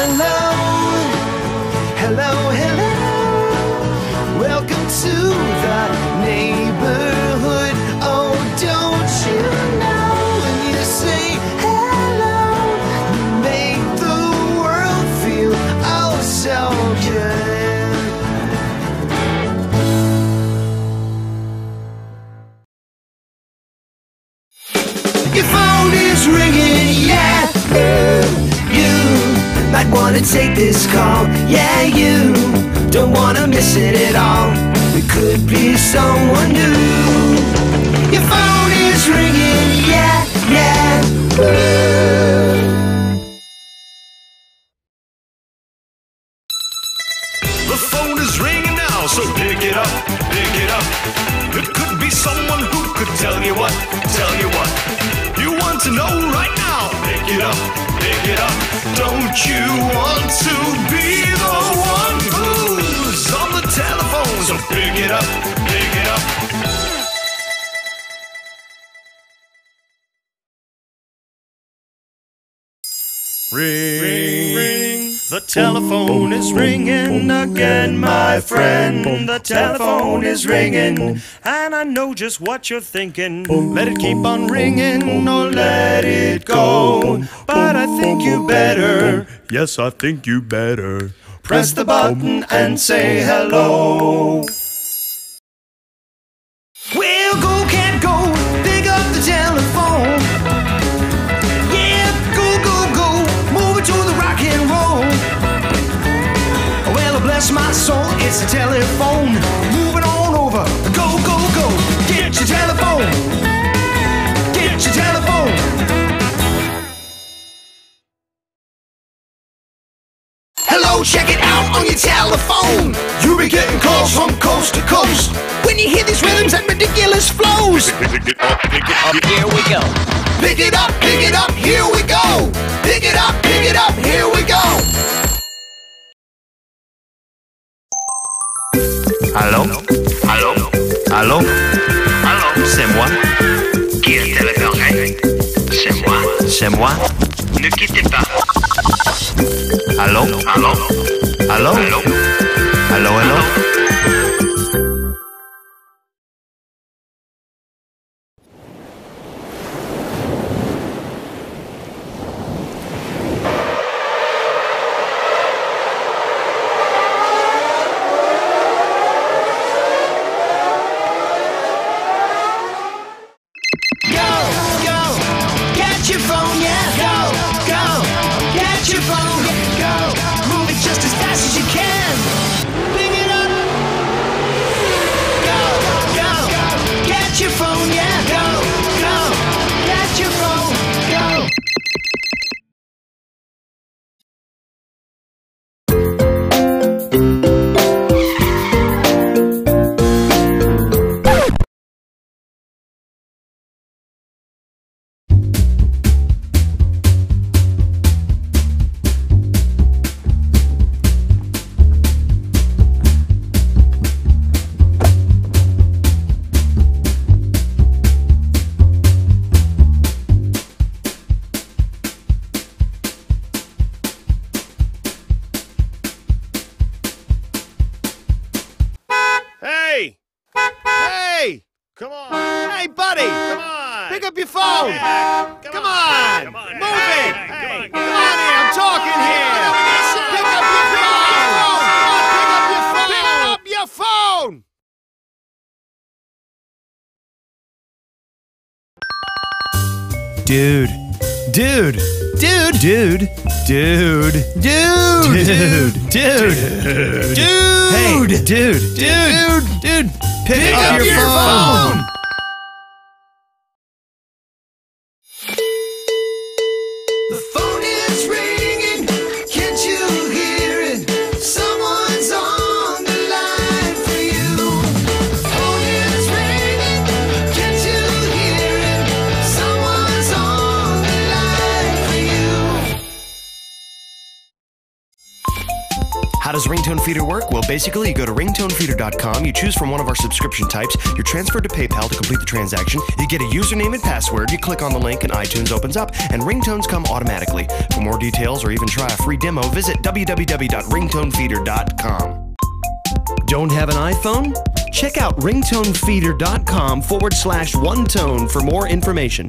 hello, hello, hello. Welcome to the neighborhood. Oh, don't you know when you say hello, you make the world feel oh so good. Your phone is ringing, yeah. You might wanna take this call, yeah. You don't wanna miss it at all. It could be someone new. Your phone is ringing, yeah, yeah. The phone is ringing now, so pick it up, pick it up. It could be someone who could tell you what you want to know right now. Pick it up, pick it up. Don't you want to be the one who's on the telephone? So pick it up, pick it up. Ring, ring, ring. The telephone is ringing again, my friend. The telephone is ringing, and I know just what you're thinking. Let it keep on ringing or let it go. But I think you better, yes, I think you better press the button and say hello. Well, go, can't go, pick up the telephone. Yeah, go, go, go, move it to the rock and roll. Well, bless my soul, it's the telephone. Moving on over, go, go, go. Get your telephone, get your telephone. Hello, check it out on your telephone. You'll be getting calls from coast to coast when you hear these rhythms and ridiculous flows. Pick it up, Here we go. Pick it up, here we go. Pick it up, here we go. Allô? Allô? Allô? Allô? C'est moi? Qui est le téléphonerait? C'est moi. C'est moi? Ne quittez pas. Allô? Allô? Allô? Allô? Allô? Allô? Come on. Hey, buddy. Come on. Pick up your phone. Yeah. Come on. Come on. Move it. Hey. Come on here. I'm talking here. Pick up your phone. Pick up your phone. Dude. Dude. Dude. Dude. Dude. Dude. Dude. Dude. Dude. Hey, dude. Dude. Dude. Pick up your phone. The phone is ringing. Can't you hear it? Someone's on the line for you. The phone is ringing. Can't you hear it? Someone's on the line for you. How does Ringtone Feeder work? Well, basically, you go to ringtonefeeder.com, you choose from one of our subscription types, you're transferred to PayPal to complete the transaction, you get a username and password, you click on the link and iTunes opens up, and ringtones come automatically. For more details or even try a free demo, visit www.ringtonefeeder.com. Don't have an iPhone? Check out ringtonefeeder.com/onetone for more information.